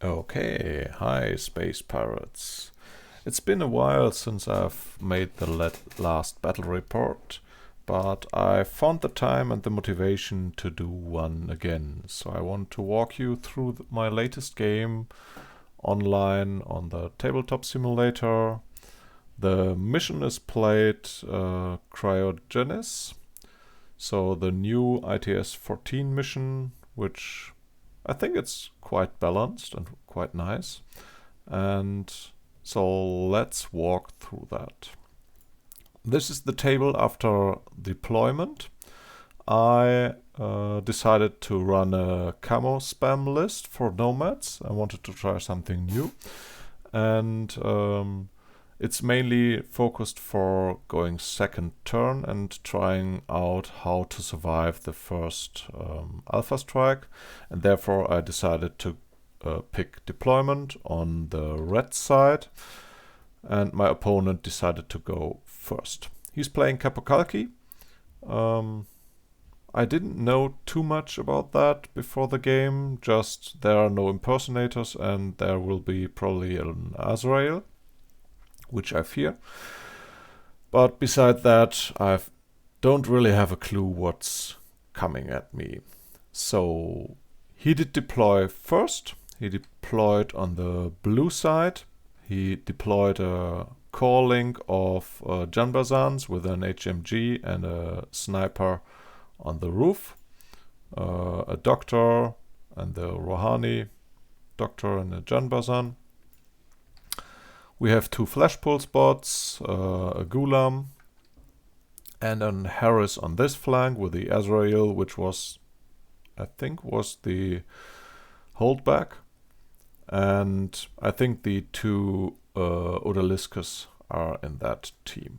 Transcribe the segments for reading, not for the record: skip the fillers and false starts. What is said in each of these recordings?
Okay, hi space pirates. It's been a while since I've made the last battle report, but I found the time and the motivation to do one again. So I want to walk you through my latest game online on the tabletop simulator. The mission is played Cryogenis, so the new ITS 14 mission, which I think it's quite balanced and quite nice. And so let's walk through that. This is the table after deployment. I decided to run a camo spam list for Nomads. I wanted to try something new. And it's mainly focused for going second turn and trying out how to survive the first alpha strike. And therefore I decided to pick deployment on the red side. And my opponent decided to go first. He's playing Capokalki. I didn't know too much about that before the game, just there are no impersonators and there will be probably an Azrael, which I fear. But beside that, I don't really have a clue what's coming at me. So he did deploy first. He deployed on the blue side. He deployed a core link of Janbazans with an HMG and a sniper on the roof. A doctor and the Rohani doctor and a Janbazan. We have two flash pull spots, a Gulam, and an Harris on this flank with the Azrael, which was, I think, was the holdback. And I think the two Odaliscus are in that team.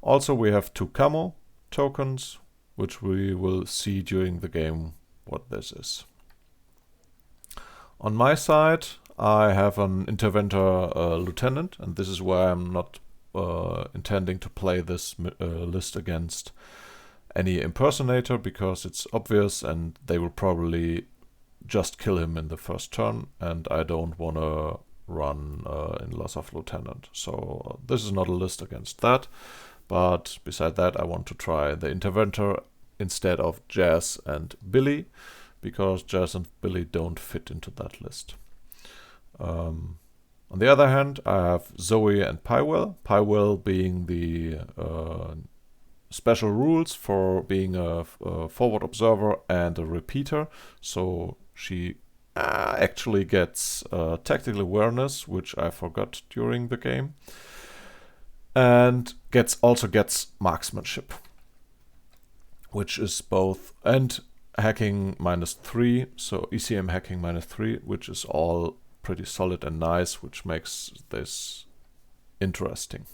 Also, we have two camo tokens, which we will see during the game what this is. On my side, I have an Interventor Lieutenant, and this is why I'm not intending to play this list against any impersonator, because it's obvious and they will probably just kill him in the first turn, and I don't want to run in loss of Lieutenant. So this is not a list against that, but beside that I want to try the Interventor instead of Jazz and Billy, because Jazz and Billy don't fit into that list. On the other hand, I have Zoe and Pywell. Pywell being the special rules for being a forward observer and a repeater. So she actually gets tactical awareness, which I forgot during the game, and also gets marksmanship, which is both, and hacking -3, so ECM hacking -3, which is all pretty solid and nice, which makes this interesting.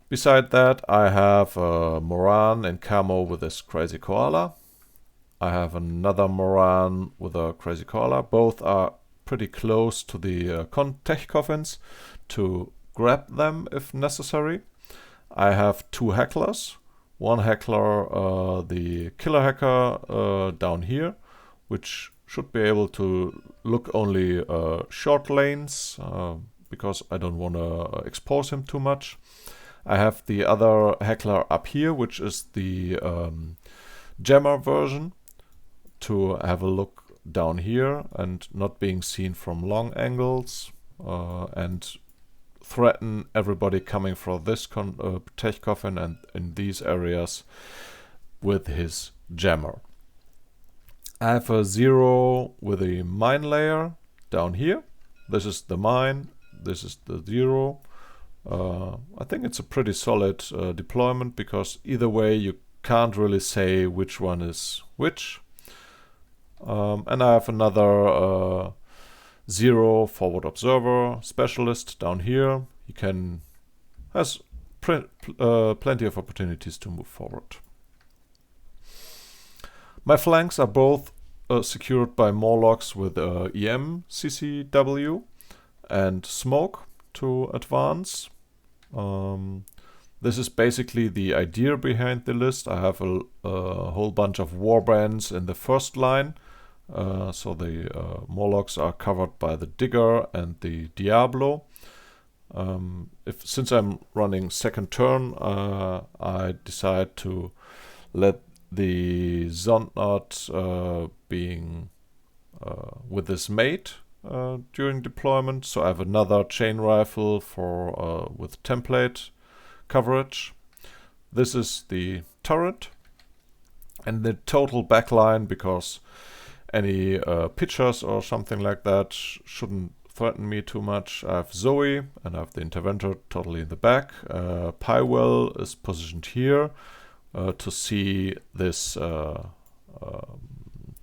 Beside that, I have Moran in camo with this crazy koala. I have another Moran with a crazy koala. Both are pretty close to the tech coffins to grab them if necessary. I have two hecklers. One heckler, the killer hacker down here, which should be able to look only short lanes, because I don't want to expose him too much. I have the other heckler up here, which is the jammer version, to have a look down here and not being seen from long angles, and threaten everybody coming from this tech coffin and in these areas with his jammer. I have a 0 with a mine layer down here. This is the mine, this is the 0. I think it's a pretty solid deployment, because either way you can't really say which one is which. And I have another 0 forward observer specialist down here. He has plenty of opportunities to move forward. My flanks are both secured by Morlocks with EM CCW and smoke to advance. This is basically the idea behind the list. I have a whole bunch of warbands in the first line, So the Morlocks are covered by the Digger and the Diablo. Since I'm running second turn, I decide to let the Zondnot being with his mate during deployment. So I have another chain rifle for with template coverage. This is the turret and the total backline, because any pitchers or something like that shouldn't threaten me too much. I have Zoe and I have the Interventor totally in the back. Pywell is positioned here to see this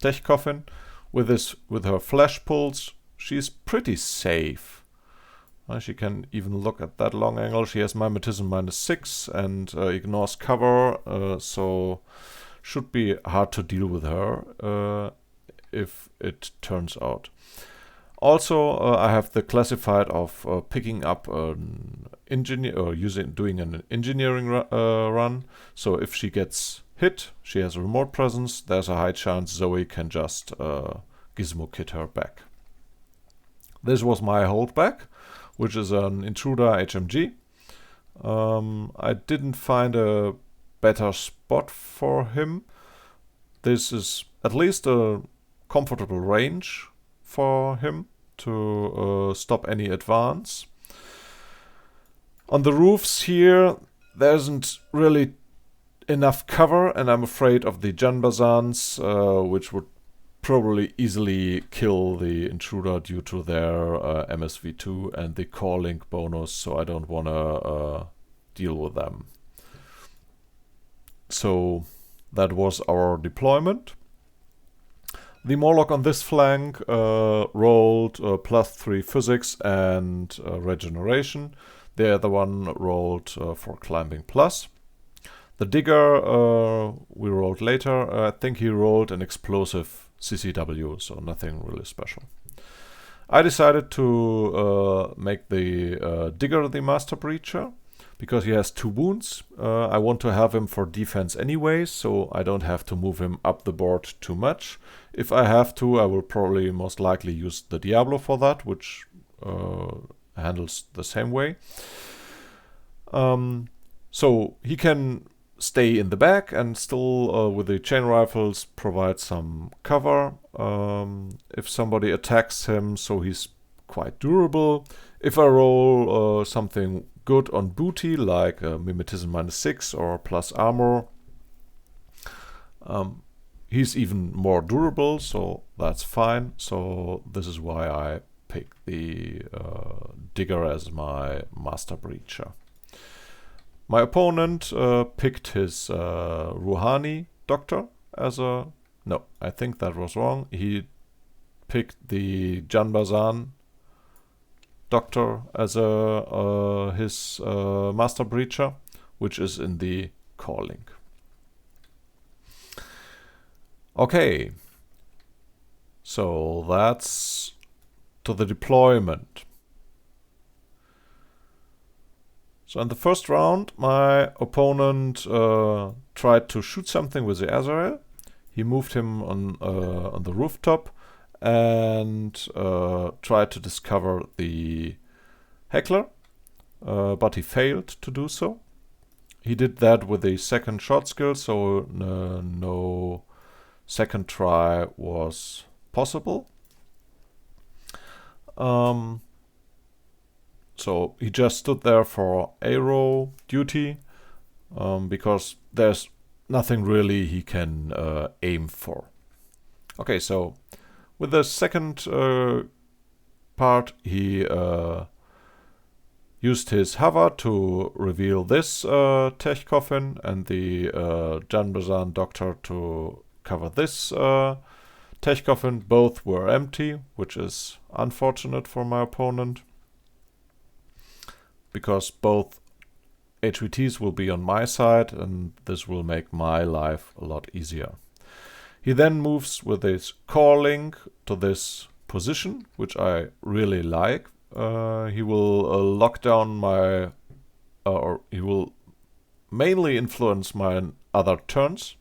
tech coffin. With her flash pulse, she's pretty safe. She can even look at that long angle. She has mimetism -6 and ignores cover, so should be hard to deal with her if it turns out. Also, I have the classified of picking up an engineer or doing an engineering run. So if she gets hit, she has a remote presence. There's a high chance Zoe can just gizmo kit her back. This was my holdback, which is an Intruder HMG. I didn't find a better spot for him. This is at least a comfortable range for him to stop any advance. On the roofs here, there isn't really enough cover, and I'm afraid of the Janbazans, which would probably easily kill the Intruder due to their MSV2 and the core link bonus, so I don't want to deal with them. So that was our deployment. The Morlock on this flank rolled +3 physics and regeneration. The other one rolled for climbing plus. The Digger we rolled later. I think he rolled an explosive CCW, so nothing really special. I decided to make the Digger the Master Breacher, because he has 2 wounds. I want to have him for defense anyway, so I don't have to move him up the board too much. If I have to, I will probably most likely use the Diablo for that, which handles the same way. So he can stay in the back and still, with the chain rifles, provide some cover if somebody attacks him, so he's quite durable. If I roll something good on booty, like mimetism -6 or plus armor, he's even more durable, so that's fine. So this is why I picked the Digger as my Master Breacher. My opponent picked his Rouhani Doctor as a... No, I think that was wrong. He picked the Janbazan Doctor as his Master Breacher, which is in the core link. Okay, so that's to the deployment. So in the first round, my opponent tried to shoot something with the Azrael. He moved him on the rooftop and tried to discover the Heckler, but he failed to do so. He did that with a second shot skill, so no second try was possible. So he just stood there for arrow duty, because there's nothing really he can aim for. Okay, so with the second part, he used his hover to reveal this tech coffin, and the Janbazan Doctor to cover this tech coffin. Both were empty, which is unfortunate for my opponent, because both HVTs will be on my side, and this will make my life a lot easier. He then moves with his core link to this position, which I really like. He will lock down my... or he will mainly influence my other turns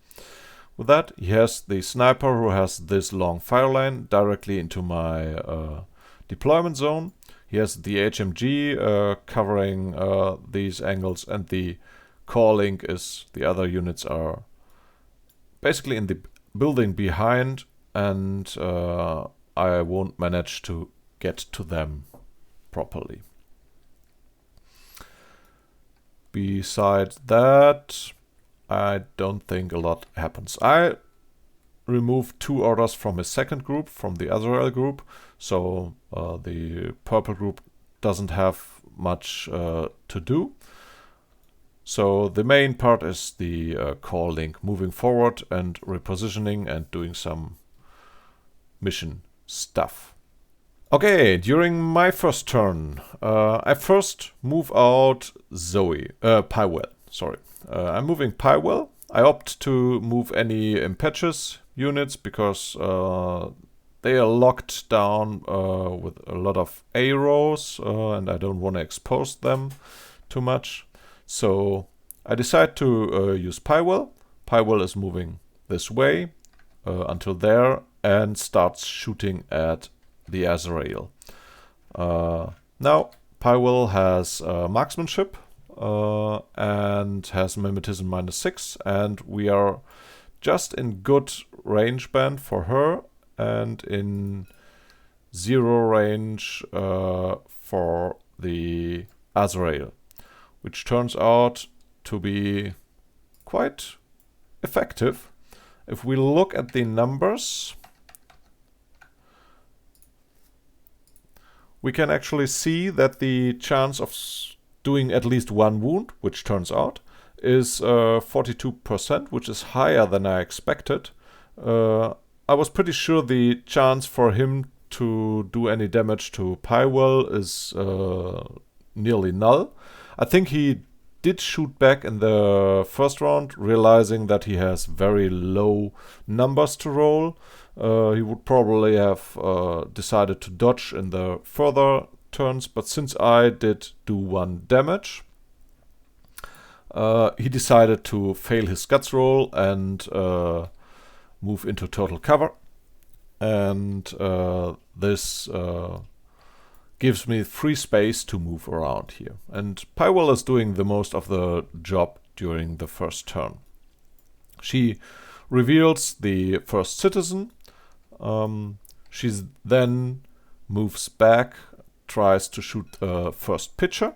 with that. He has the sniper who has this long fire line directly into my deployment zone. He has the HMG covering these angles, and the core link is the other units are basically in the building behind, and I won't manage to get to them properly. Besides that, I don't think a lot happens. I removed 2 orders from his second group, from the Azrael group, so the purple group doesn't have much to do. So the main part is the core link, moving forward and repositioning and doing some mission stuff. Okay, during my first turn, I first move out Pywell, sorry. I'm moving Pywell. I opt to move any impetuous units because they are locked down with a lot of arrows and I don't want to expose them too much. So I decide to use Pywell. Pywell is moving this way until there and starts shooting at the Azrael. Now Pywell has marksmanship and has mimetism -6, and we are just in good range band for her and in 0 range for the Azrael, which turns out to be quite effective. If we look at the numbers, we can actually see that the chance of doing at least 1 wound, which turns out, is 42%, which is higher than I expected. I was pretty sure the chance for him to do any damage to Pywell is nearly null. I think he did shoot back in the first round, realizing that he has very low numbers to roll. He would probably have decided to dodge in the further turns, but since I did do 1 damage, he decided to fail his guts roll and move into total cover. And this gives me free space to move around here. And Pywell is doing the most of the job during the first turn. She reveals the first citizen. She then moves back, tries to shoot the first pitcher,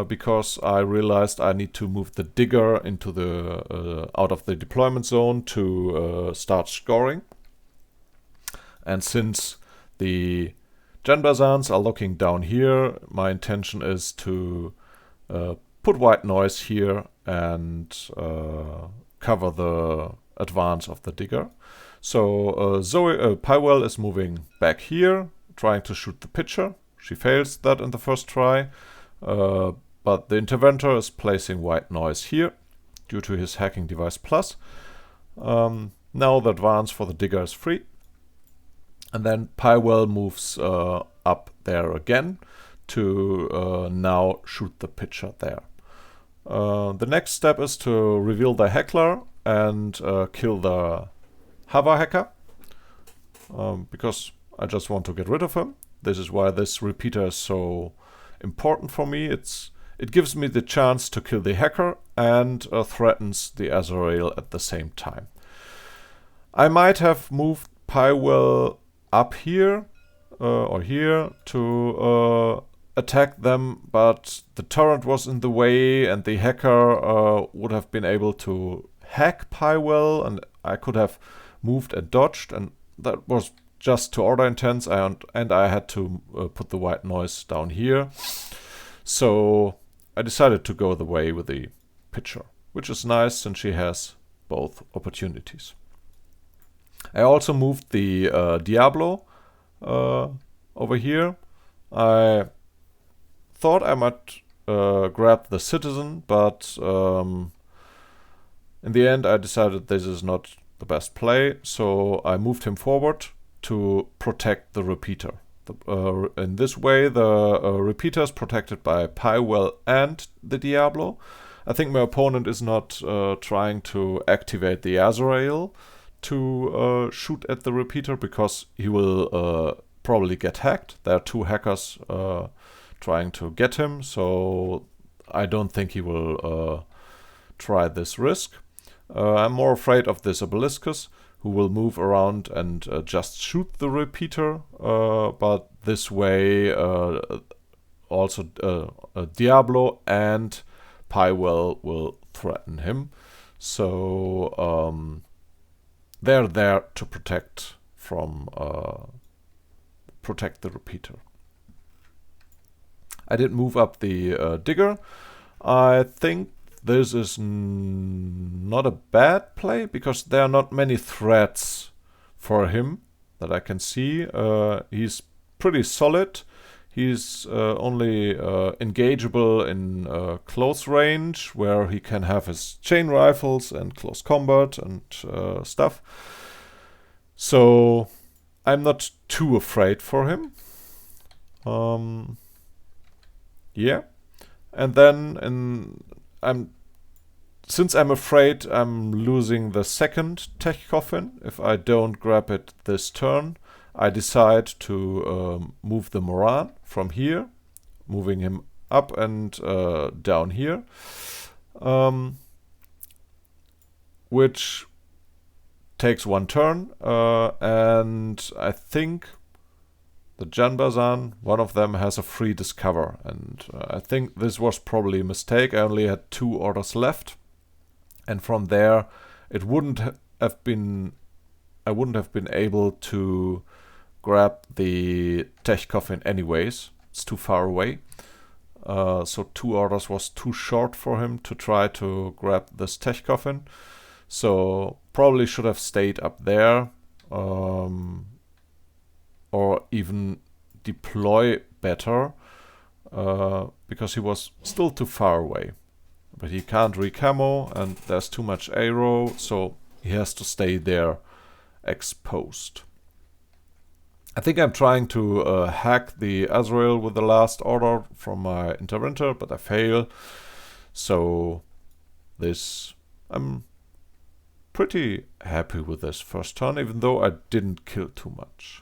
because I realized I need to move the digger into the out of the deployment zone to start scoring. And since the Janbazans are looking down here, my intention is to put white noise here and cover the advance of the digger. So Pywell is moving back here, trying to shoot the pitcher. She fails that in the first try, but the interventor is placing white noise here due to his hacking device plus. Now the advance for the digger is free. And then Pywell moves up there again to now shoot the pitcher there. The next step is to reveal the heckler and kill the hover hacker, because I just want to get rid of him. This is why this repeater is so important for me. It gives me the chance to kill the hacker and threatens the Azrael at the same time. I might have moved Pywell up here or here to attack them, but the turret was in the way and the hacker would have been able to hack Pywell, and I could have moved and dodged, and that was just to order intents, and I had to put the white noise down here. So I decided to go the way with the pitcher, which is nice since she has both opportunities. I also moved the Diablo over here. I thought I might grab the citizen, but in the end I decided this is not the best play, so I moved him forward to protect the repeater. In this way, the repeater is protected by Pywell and the Diablo, I think my opponent is not trying to activate the Azrael to shoot at the repeater, because he will probably get hacked. There are two hackers trying to get him, so I don't think he will try this risk. I'm more afraid of this Obeliscus, who will move around and just shoot the repeater, but this way also Diablo and Pywell will threaten him. So they're there to protect the repeater. I did move up the digger. I think this is not a bad play, because there are not many threats for him that I can see. He's pretty solid. He's only engageable in close range, where he can have his chain rifles and close combat and stuff. So I'm not too afraid for him. Yeah. And then since I'm afraid I'm losing the second tech coffin if I don't grab it this turn, I decide to move the Moran from here, moving him up and down here, which takes one turn, and I think the Janbazan, one of them, has a free discover, and I think this was probably a mistake. I only had 2 orders left, and from there it wouldn't have been I wouldn't have been able to grab the tech coffin anyways. It's too far away. So 2 orders was too short for him to try to grab this tech coffin. So probably should have stayed up there, or even deploy better, because he was still too far away. But he can't recamo, and there's too much aero, so he has to stay there exposed. I think I'm trying to hack the Azrael with the last order from my interventor, but I fail. So I'm pretty happy with this first turn, even though I didn't kill too much.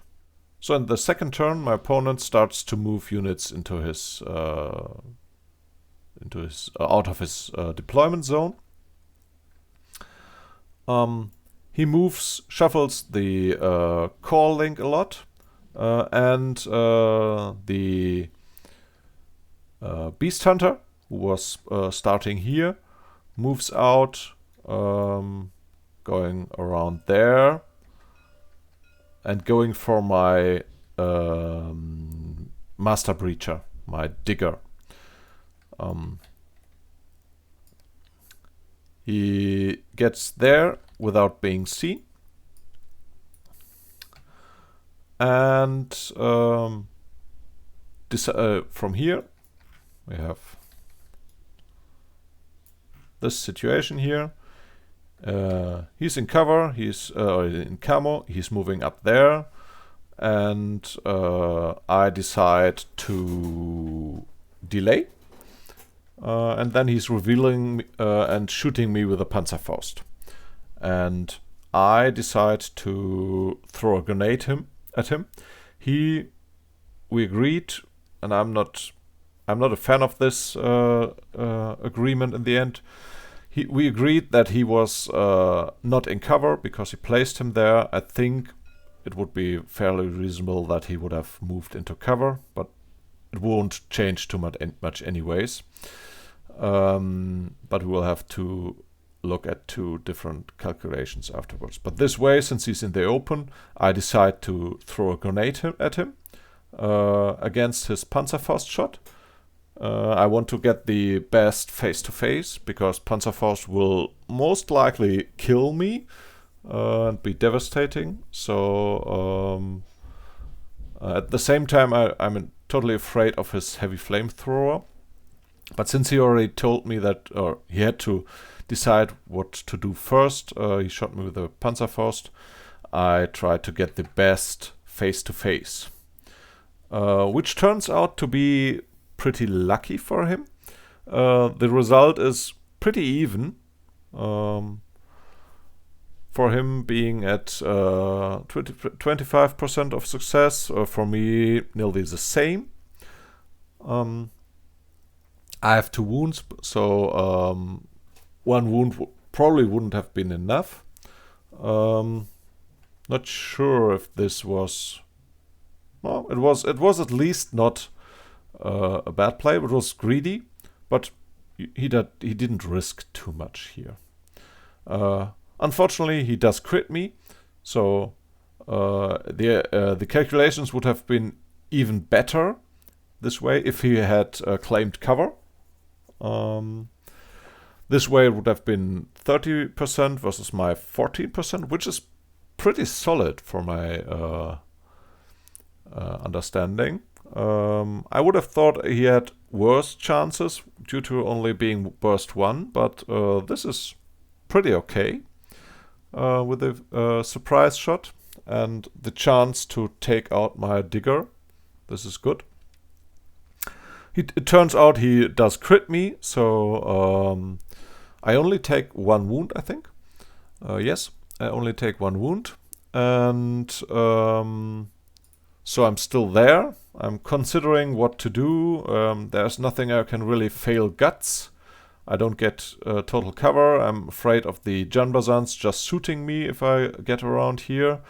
So in the second turn, my opponent starts to move units into his out of his deployment zone. He shuffles the core link a lot, and the Beast Hunter, who was starting here, moves out, going around there, and going for my Master Breacher, my digger. He gets there without being seen, and from here we have this situation here. He's in cover, he's in camo, he's moving up there, and I decide to delay. And then he's revealing and shooting me with a Panzerfaust. And I decide to throw a grenade at him. We agreed, and I'm not a fan of this agreement in the end. We agreed that he was not in cover because he placed him there. I think it would be fairly reasonable that he would have moved into cover, but it won't change too much anyways. But we will have to look at 2 different calculations afterwards. But this way, since he's in the open, I decide to throw a grenade at him against his Panzerfaust shot. I want to get the best face-to-face, because Panzerfaust will most likely kill me and be devastating. So at the same time, I'm totally afraid of his heavy flamethrower. But since he already told me that, or he had to decide what to do first, he shot me with a Panzerfaust, I tried to get the best face-to-face, which turns out to be pretty lucky for him. The result is pretty even. For him being at 25% of success, for me nearly the same. I have 2 wounds, so 1 wound probably wouldn't have been enough. Not sure if this was... Well, it was at least not a bad play. It was greedy, but he didn't risk too much here. Unfortunately, he does crit me, so the calculations would have been even better this way if he had claimed cover. This way it would have been 30% versus my 14%, which is pretty solid for my understanding. I would have thought he had worse chances due to only being burst 1, but this is pretty okay with a surprise shot and the chance to take out my digger. This is good. It turns out he does crit me, so I only take 1 wound, I think. Yes, I only take 1 wound, and so I'm still there. I'm considering what to do. There's nothing I can really fail guts. I don't get total cover. I'm afraid of the Janbazans just shooting me if I get around here.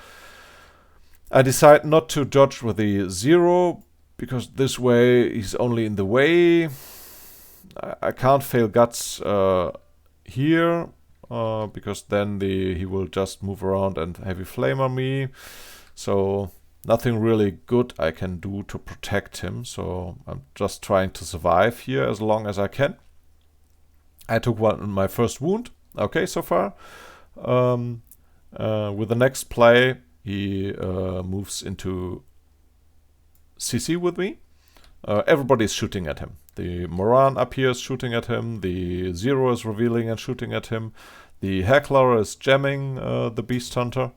I decide not to dodge with the 0, because this way he's only in the way. I can't fail guts here, because then he will just move around and heavy flamer me. So nothing really good I can do to protect him. So I'm just trying to survive here as long as I can. I took my first wound. Okay, so far. With the next play, he moves into CC with me. Everybody's shooting at him. The Moran up here is shooting at him. The 0 is revealing and shooting at him. The Heckler is jamming the Beast Hunter.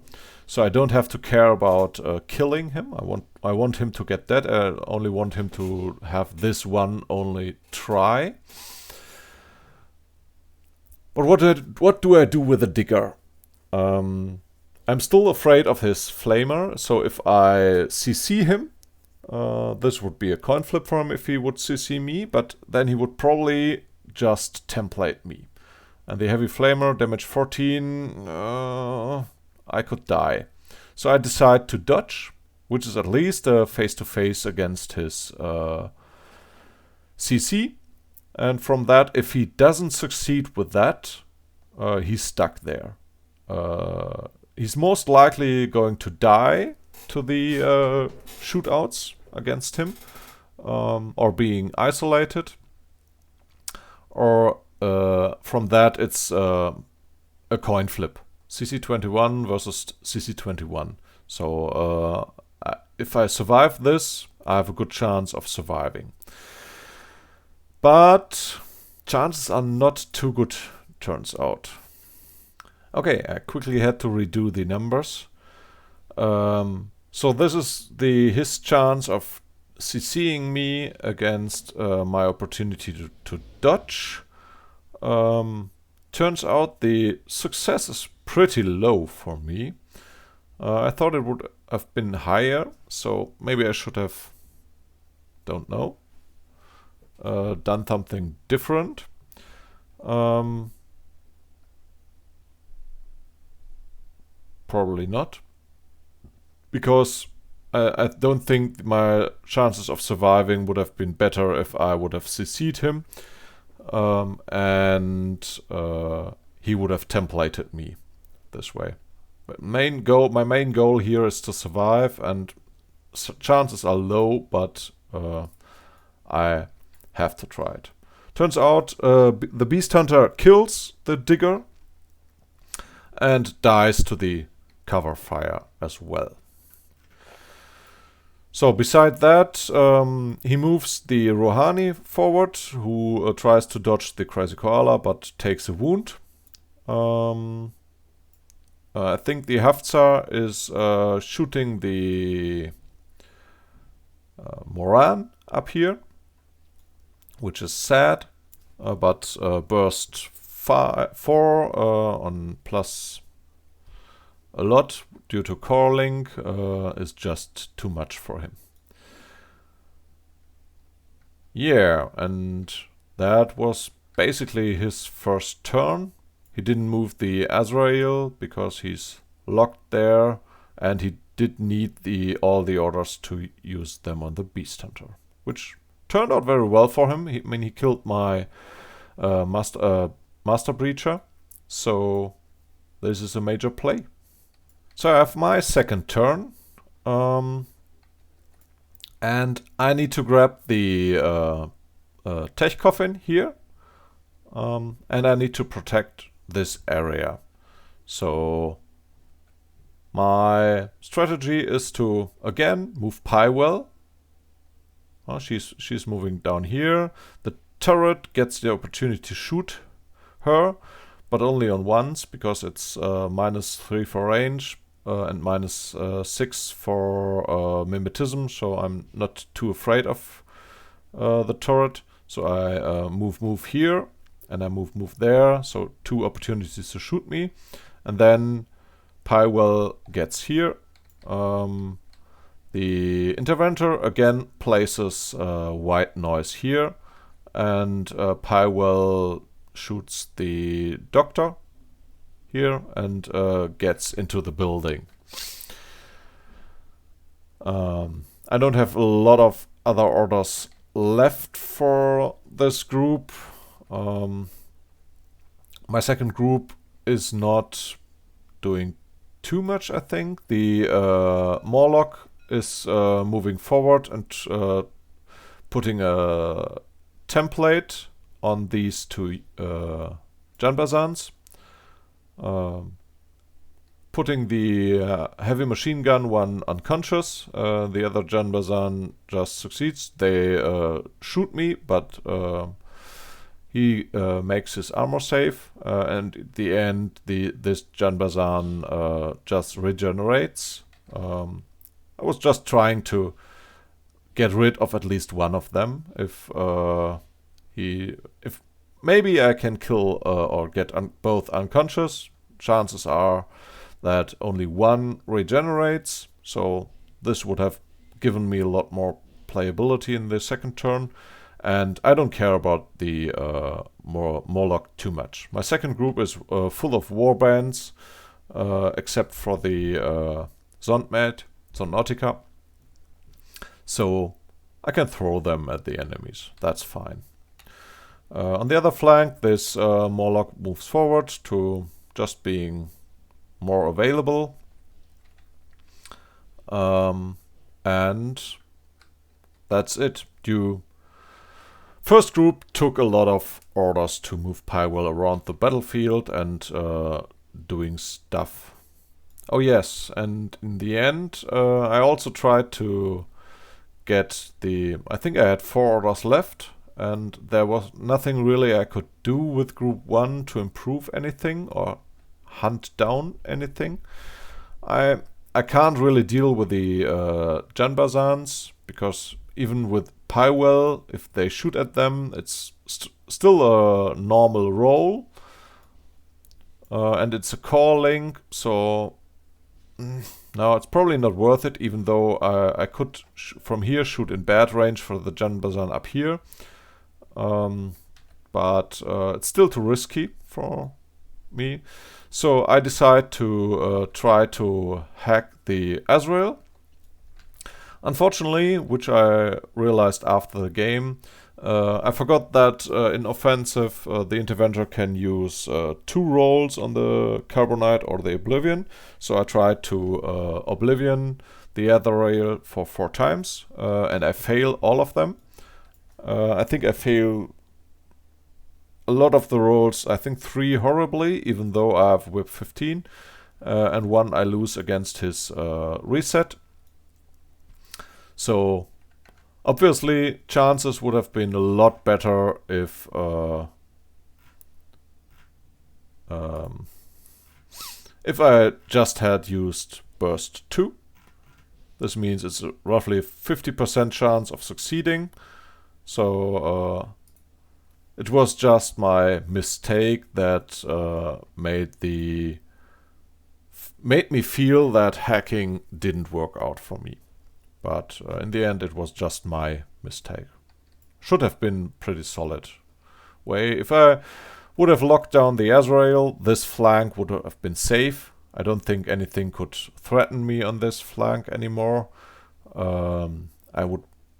So I don't have to care about killing him. I want him to get dead. I only want him to have this one only try. But what do I do with the digger? I'm still afraid of his flamer. So if I CC him, this would be a coin flip for him if he would CC me, but then he would probably just template me. And the heavy flamer, damage 14, I could die. So I decide to dodge, which is at least a face-to-face against his CC. And from that, if he doesn't succeed with that, he's stuck there. He's most likely going to die to the shootouts against him, or being isolated, or from that it's a coin flip, CC21 versus CC21. So if I survive this, I have a good chance of surviving. But chances are not too good, turns out. Okay, I quickly had to redo the numbers. So this is his chance of CCing me against my opportunity to dodge. Turns out the success is pretty low for me. I thought it would have been higher, so maybe I should have, don't know, done something different. Probably not. Because I don't think my chances of surviving would have been better if I would have CC'd him. And he would have templated me this way. But my main goal here is to survive, and chances are low, but I have to try it. Turns out the Beast Hunter kills the digger and dies to the cover fire as well. So beside that, he moves the Rohani forward, who tries to dodge the Crazy Koala but takes a wound. I think the Haftzar is shooting the Moran up here, which is sad, but burst 4 on plus a lot due to calling is just too much for him. Yeah, and that was basically his first turn. He didn't move the Azrael because he's locked there, and he did need all the orders to use them on the Beast Hunter, which turned out very well for him. He killed my Master Breacher, so this is a major play. So I have my second turn, and I need to grab the Tech Coffin here, and I need to protect this area. So my strategy is to again move Pywell. She's moving down here. The turret gets the opportunity to shoot her, but only on once because it's -3 for range and -6 for mimetism. So I'm not too afraid of the turret. So I move here, and I move there. So 2 opportunities to shoot me, and then Pywell gets here. The Interventor again places white noise here, and Pywell shoots the Doctor here and gets into the building. I don't have a lot of other orders left for this group. My second group is not doing too much, I think. The Morlock is moving forward and putting a template on these 2 Janbazans. Putting the heavy machine gun one unconscious. The other Janbazan just succeeds. They shoot me, but he makes his armor save, and at the end, this Janbazan just regenerates. I was just trying to get rid of at least one of them. If maybe I can kill or get both unconscious, chances are that only one regenerates. So this would have given me a lot more playability in the second turn. And I don't care about the Morlock too much. My second group is full of warbands, except for the Zondnautica. So I can throw them at the enemies. That's fine. On the other flank, this Morlock moves forward to just being more available. And that's it. First group took a lot of orders to move Pywell around the battlefield and doing stuff. Oh yes, and in the end, I also tried to get I think I had 4 orders left, and there was nothing really I could do with Group 1 to improve anything or hunt down anything. I can't really deal with the Janbazans, because even with Pywell, if they shoot at them, it's still a normal roll. And it's a calling, so no, it's probably not worth it, even though I could from here shoot in bad range for the Janbazan up here. But it's still too risky for me. So I decide to try to hack the Azrael. Unfortunately, which I realized after the game, I forgot that in offensive the Interventor can use 2 rolls on the Carbonite or the Oblivion. So I tried to Oblivion the Azrael for 4 times, and I fail all of them. I think I fail a lot of the rolls, I think 3 horribly, even though I have whip 15, and 1 I lose against his reset. So obviously chances would have been a lot better if I just had used burst 2. This means it's a roughly 50% chance of succeeding. So it was just my mistake that made me feel that hacking didn't work out for me. But in the end, it was just my mistake. Should have been pretty solid way. If I would have locked down the Azrael, this flank would have been safe. I don't think anything could threaten me on this flank anymore.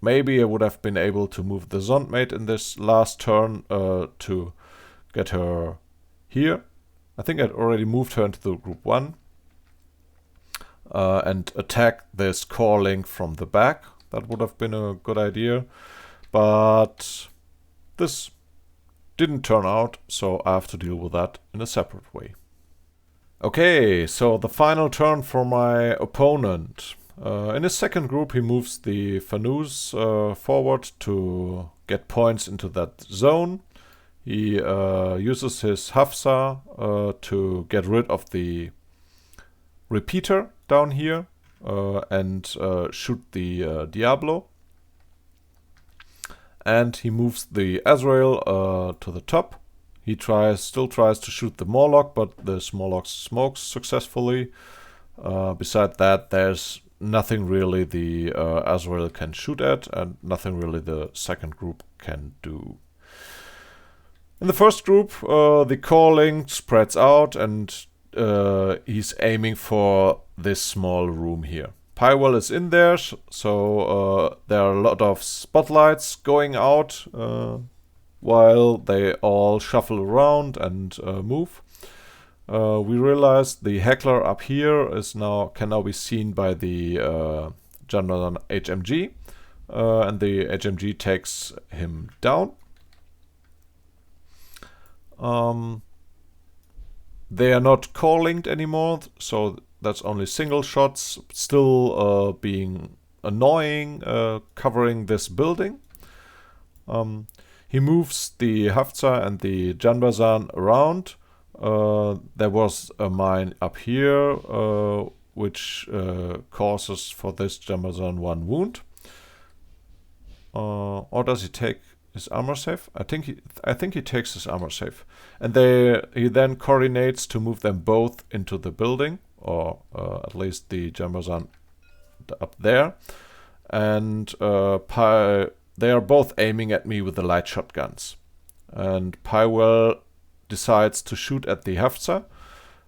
Maybe I would have been able to move the Zondmate in this last turn to get her here. I think I'd already moved her into the group 1 and attack this core link from the back. That would have been a good idea. But this didn't turn out, so I have to deal with that in a separate way. Okay, so the final turn for my opponent. In his second group, he moves the Fanus forward to get points into that zone. He uses his Hafsa to get rid of the repeater down here and shoot the Diablo. And he moves the Azrael to the top. He still tries to shoot the Morlock, but the Morlock smokes successfully. Beside that, there's nothing really the Azrael can shoot at, and nothing really the second group can do. In the first group, the core link spreads out, and he's aiming for this small room here. Pywell is in there, so there are a lot of spotlights going out while they all shuffle around and move. We realize the heckler up here can now be seen by the General HMG, and the HMG takes him down. They are not core linked anymore, so that's only single shots, still being annoying, covering this building. He moves the Hafsa and the Janbazan around. There was a mine up here, which causes for this Janbazan 1 wound. Or does he take his armor save? I think he takes his armor save, and he then coordinates to move them both into the building, or at least the Janbazan up there, and they are both aiming at me with the light shotguns. And Pywell decides to shoot at the Hafsa,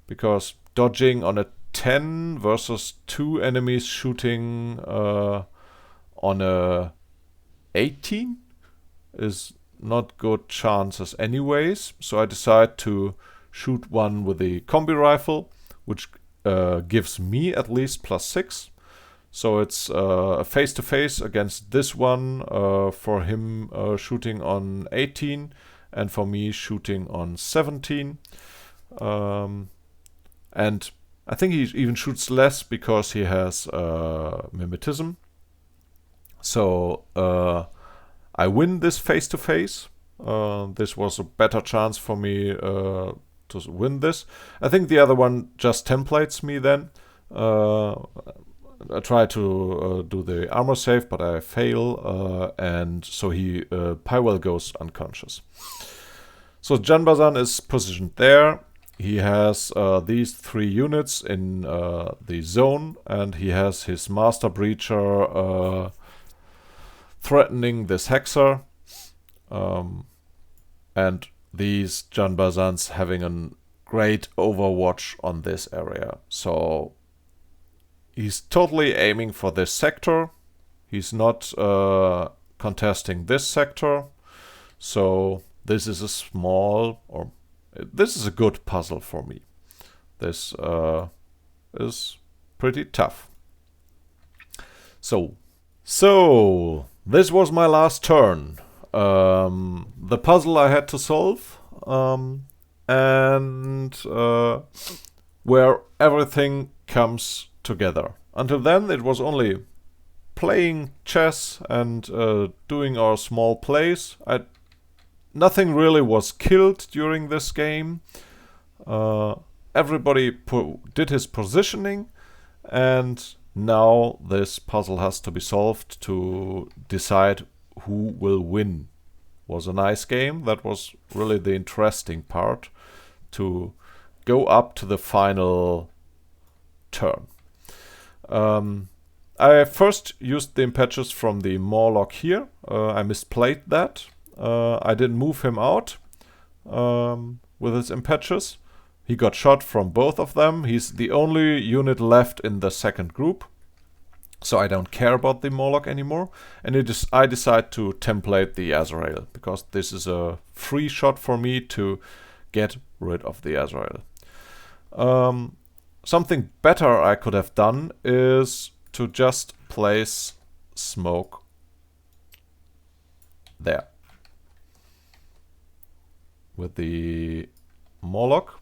because dodging on a 10 versus 2 enemies shooting on a 18 is not good chances anyways. So I decide to shoot one with the combi rifle, which gives me at least +6. So it's a face-to-face against this one for him shooting on 18 and for me shooting on 17. And I think he even shoots less because he has mimetism. So I win this face-to-face. This was a better chance for me to win this. I think the other one just templates me then. I try to do the armor save, but I fail, and so Pywell goes unconscious. So Janbazan is positioned there. He has these 3 units in the zone, and he has his Master Breacher threatening this Hexer, and these Janbazans having a great overwatch on this area. So he's totally aiming for this sector. He's not contesting this sector. So this is this is a good puzzle for me. This is pretty tough. So this was my last turn. The puzzle I had to solve, and where everything comes together. Until then, it was only playing chess and doing our small plays. Nothing really was killed during this game. Everybody did his positioning, and now this puzzle has to be solved to decide who will win was a nice game. That was really the interesting part, to go up to the final turn. I first used the impetus from the Morlock here. I misplayed that. I didn't move him out with his impetus. He got shot from both of them. He's the only unit left in the second group. So I don't care about the Morlock anymore. And I decide to template the Azrael, because this is a free shot for me to get rid of the Azrael. Something better I could have done is to just place smoke there. With the Morlock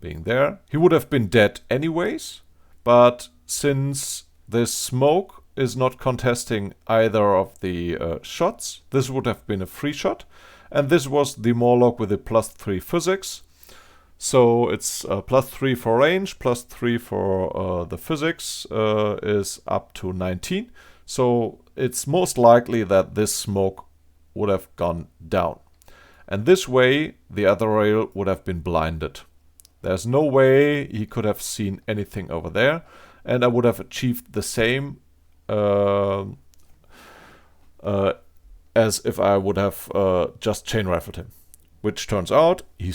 being there. He would have been dead anyways, but since this smoke is not contesting either of the shots, this would have been a free shot. And this was the Morlock with a +3 physics. So it's +3 for range, +3 for the physics is up to 19. So it's most likely that this smoke would have gone down. And this way, the other rail would have been blinded. There's no way he could have seen anything over there. And I would have achieved the same as if I would have just chain rifled him. Which turns out, he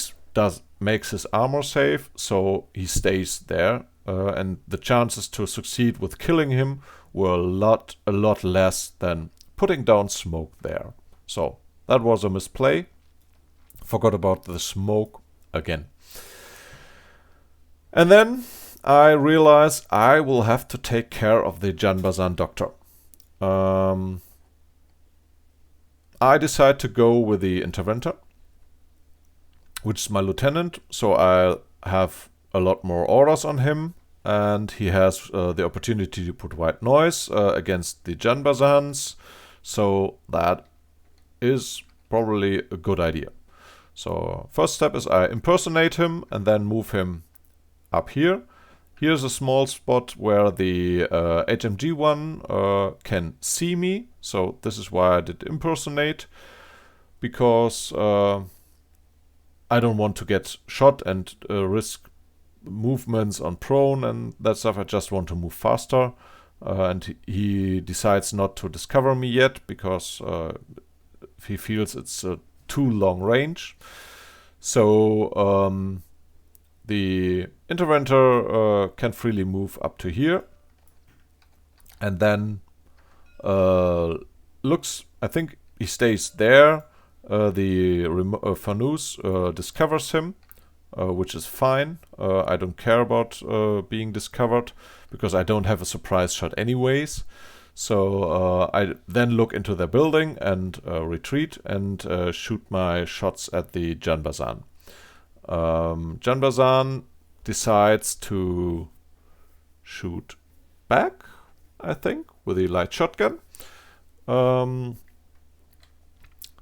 makes his armor safe, so he stays there. And the chances to succeed with killing him were a lot less than putting down smoke there. So that was a misplay. Forgot about the smoke again. And then I realize I will have to take care of the Janbazan Doctor. I decide to go with the Interventor, which is my lieutenant, so I'll have a lot more orders on him, and he has the opportunity to put white noise against the Janbazans, so that is probably a good idea. So first step is I impersonate him and then move him up here. Here's a small spot where the HMG one can see me, so this is why I did impersonate, because I don't want to get shot and risk movements on prone and that stuff. I just want to move faster. And he decides not to discover me yet, because he feels it's a too long range. So the Interventor can freely move up to here. And then looks, I think he stays there. The Fanus discovers him, which is fine. I don't care about being discovered, because I don't have a surprise shot anyways. So I then look into their building and retreat and shoot my shots at the Janbazan. Janbazan decides to shoot back, I think, with the light shotgun.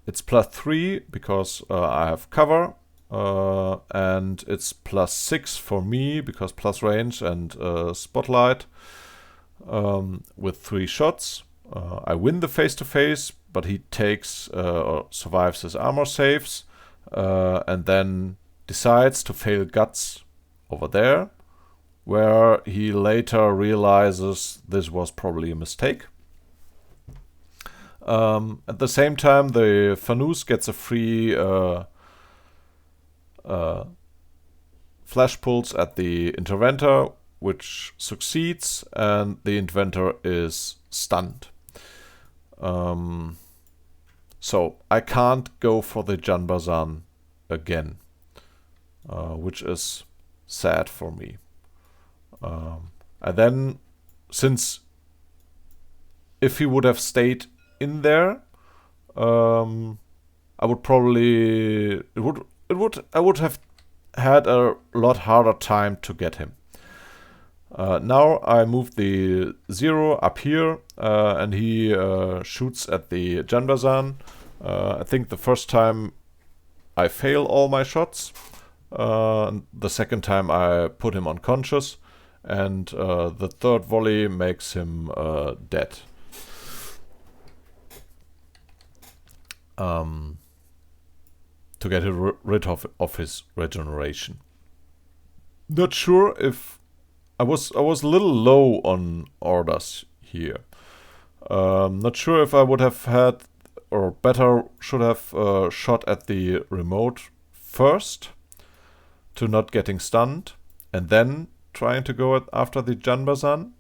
It's +3 because I have cover, and it's +6 for me because plus range and spotlight. With 3 shots, I win the face-to-face, but he takes or survives his armor saves, and then decides to fail guts over there, where he later realizes this was probably a mistake. At the same time, the Fanus gets a free flash pulse at the Interventor, which succeeds, and the Interventor is stunned. So I can't go for the Janbazan again, which is sad for me. And then, since if he would have stayed in there, I would probably I would have had a lot harder time to get him. Now I move the 0 up here, and he shoots at the Janbazan. I think the first time I fail all my shots. The second time I put him unconscious, and the third volley makes him dead. to get rid of his regeneration. Not sure if I was a little low on orders here. Not sure if I would have had, or better should have shot at the remote first to not getting stunned, and then trying to go after the Janbazan.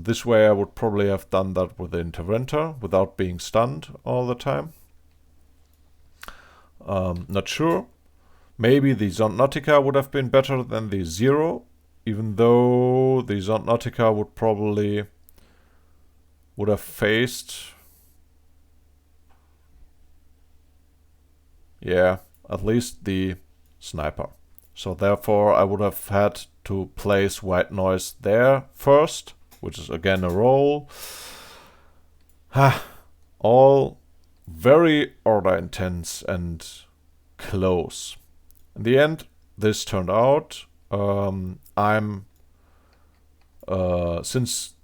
This way I would probably have done that with the Interventor without being stunned all the time. Not sure. Maybe the Zondnautica would have been better than the Zero, even though the Zondnautica would have faced, yeah, at least the Sniper. So therefore I would have had to place White Noise there first, which is again a roll. All very order intense and close. In the end, this turned out. Since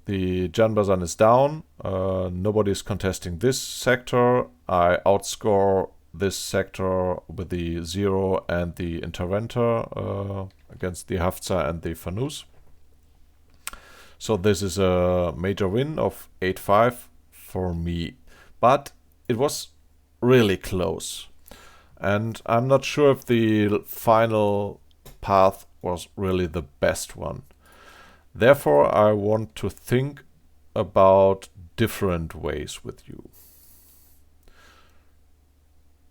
the Janbazan is down, nobody is contesting this sector. I outscore this sector with the Zero and the Interventor against the Hafza and the Fanus. So this is a major win of 8-5 for me. But it was really close. And I'm not sure if the final path was really the best one. Therefore, I want to think about different ways with you.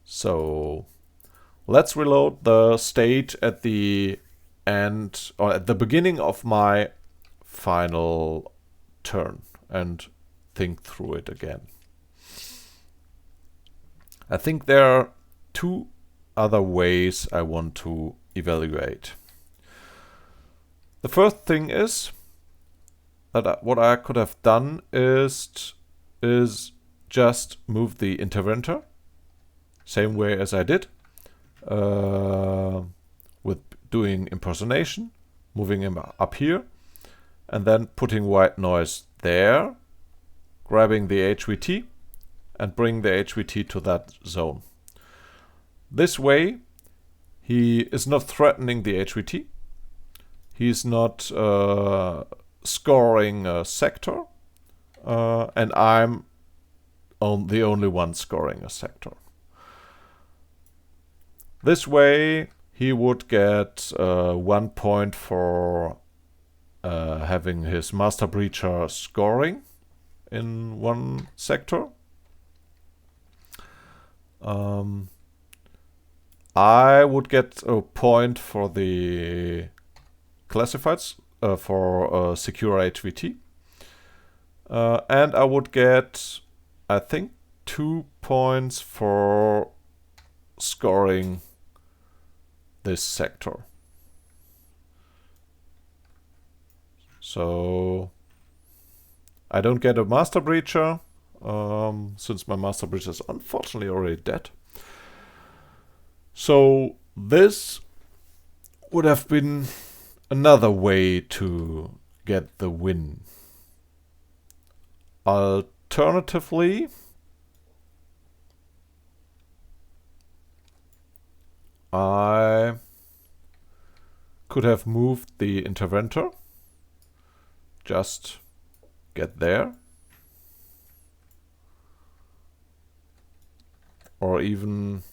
So let's reload the stage at the end, or at the beginning of my final turn, and think through it again. I think there are two other ways I want to evaluate. The first thing is that what I could have done is just move the Interventor, same way as I did, with doing impersonation, moving him up here, and then putting White Noise there, grabbing the HVT, and bring the HVT to that zone. This way, he is not threatening the HVT. He's not scoring a sector, and I'm the only one scoring a sector. This way, he would get 1 point for having his Master Breacher scoring in one sector. I would get a point for the classifieds for secure HVT. And I would get, I think, 2 points for scoring this sector. So I don't get a Master Breacher, since my Master Breacher is unfortunately already dead. So this would have been another way to get the win. Alternatively, I could have moved the Interventor, just get there, or even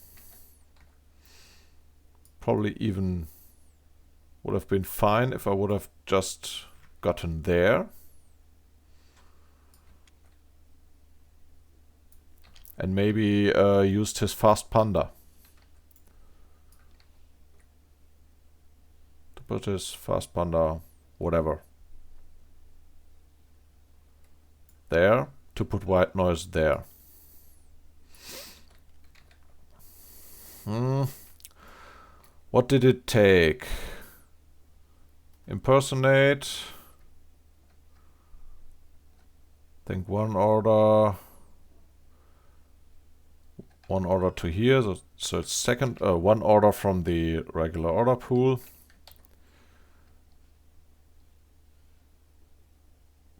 probably even would have been fine if I would have just gotten there. And maybe used his Fast Panda. To put his Fast Panda, whatever. There, to put White Noise there. What did it take? Impersonate. I think one order to here, so it's second, one order from the regular order pool.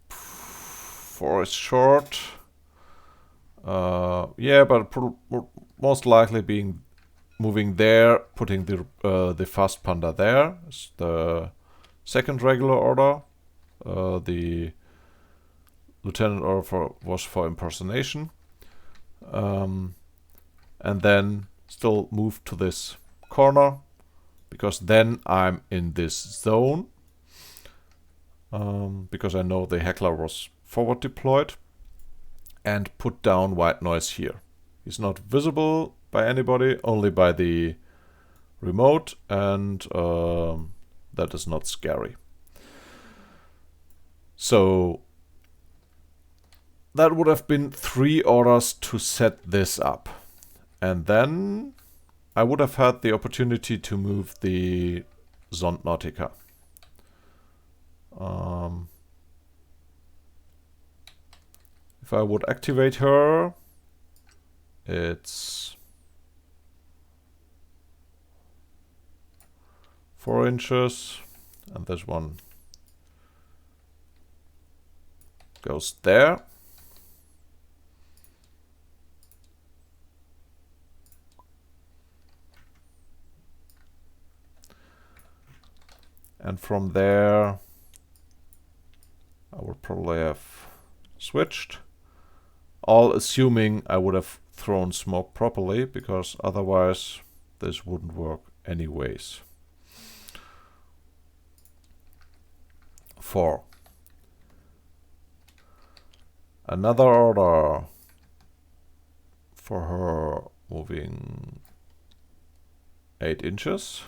For is short. Yeah, but most likely being moving there, putting the fast panda there is the second regular order. The lieutenant order was for impersonation. And then still move to this corner, because then I'm in this zone. Because I know the heckler was forward deployed. And put down white noise here. He's not visible by anybody, only by the remote, and that is not scary. So that would have been 3 orders to set this up. And then I would have had the opportunity to move the Zondnautica. If I would activate her, it's 4 inches, and this one goes there. And from there, I would probably have switched. All assuming I would have thrown smoke properly, because otherwise this wouldn't work anyways. 4. Another order for her, moving 8 inches.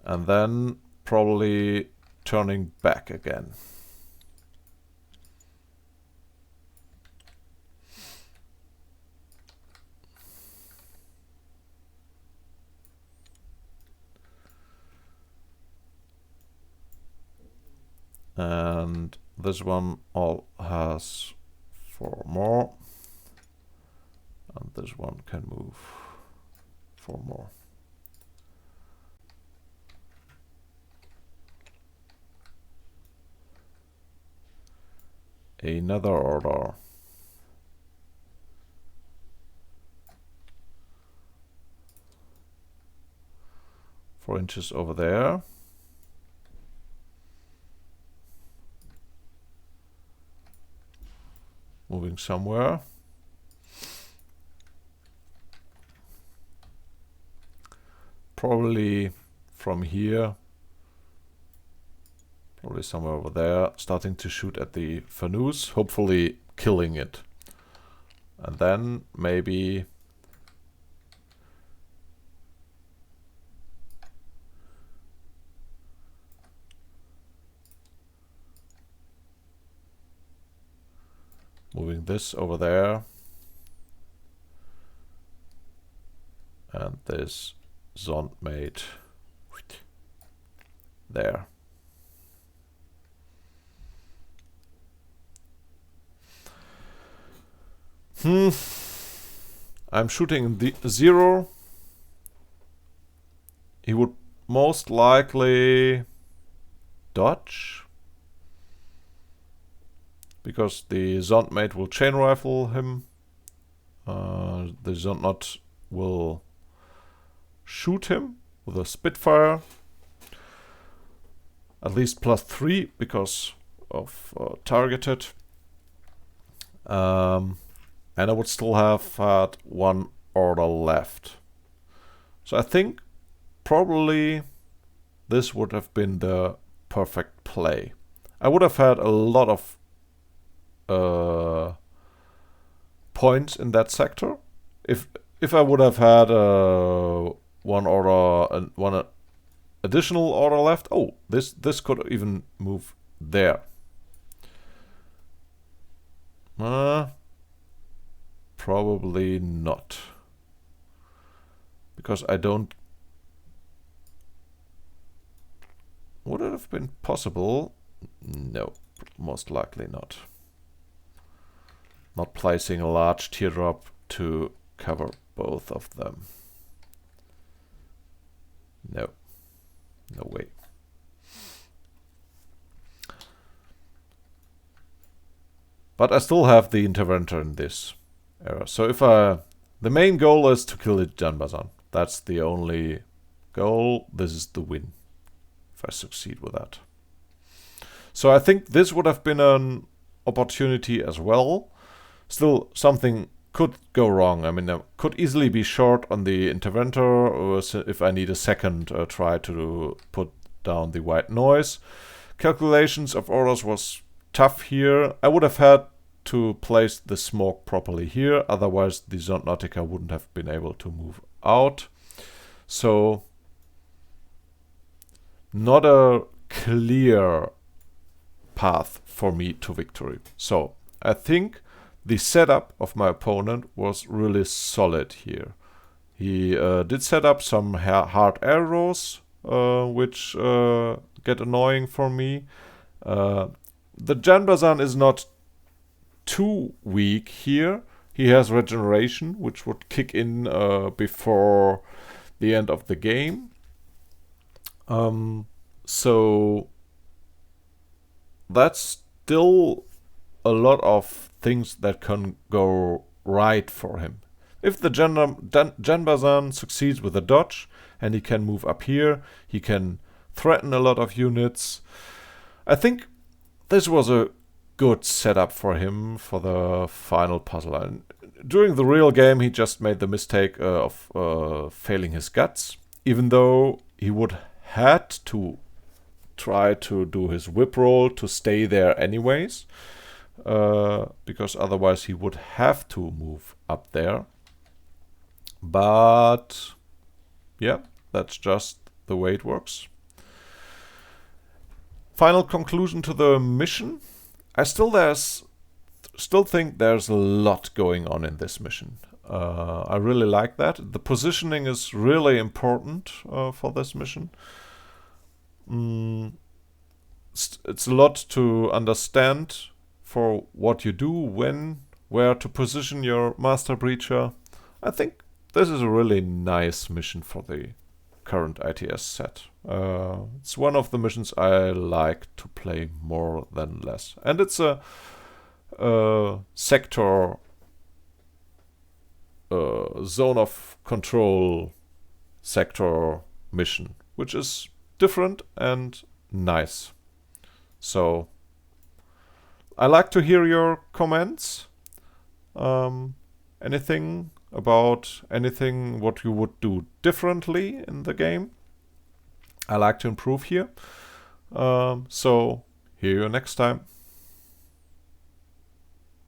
And then probably turning back again. And this one all has 4 more. And this one can move 4 more. Another order. Four inches over there. Moving somewhere. Probably from here. Probably somewhere over there. Starting to shoot at the Fanus. Hopefully killing it. And then maybe... moving this over there. And this Zondmate there. I'm shooting the 0. He would most likely dodge, because the Zondmate will chain rifle him. The Zondnot will shoot him with a Spitfire. At least +3 because of targeted. And I would still have had 1 order left. So I think probably this would have been the perfect play. I would have had a lot of points in that sector. If I would have had 1 order and 1 additional order left, oh, this could even move there. Probably not, because I don't. Would it have been possible? No, most likely not. Not placing a large teardrop to cover both of them. No, no way. But I still have the interventor in this era. So if the main goal is to kill the Janbazan. That's the only goal. This is the win, if I succeed with that. So I think this would have been an opportunity as well. Still, something could go wrong. I mean, I could easily be short on the interventor, or if I need a second try to put down the white noise. Calculations of orders was tough here. I would have had to place the smoke properly here, otherwise the Zond Nautica wouldn't have been able to move out. So, not a clear path for me to victory. So, I think the setup of my opponent was really solid here. He did set up some hard arrows, which get annoying for me. The Janbazan is not too weak here. He has regeneration, which would kick in before the end of the game. So that's still a lot of things that can go right for him. If the Janbazan succeeds with a dodge and he can move up here, he can threaten a lot of units. I think this was a good setup for him for the final puzzle. And during the real game, he just made the mistake of failing his guts, even though he would had to try to do his whip roll to stay there anyways. Because otherwise he would have to move up there. But yeah, that's just the way it works. Final conclusion to the mission. I still think there's a lot going on in this mission. I really like that. The positioning is really important for this mission. It's a lot to understand for what you do, when, where to position your Master Breacher. I think this is a really nice mission for the current ITS set. It's one of the missions I like to play more than less. And it's a sector zone of control sector mission, which is different and nice. So I like to hear your comments. Anything about anything what you would do differently in the game. I like to improve here. So hear you next time.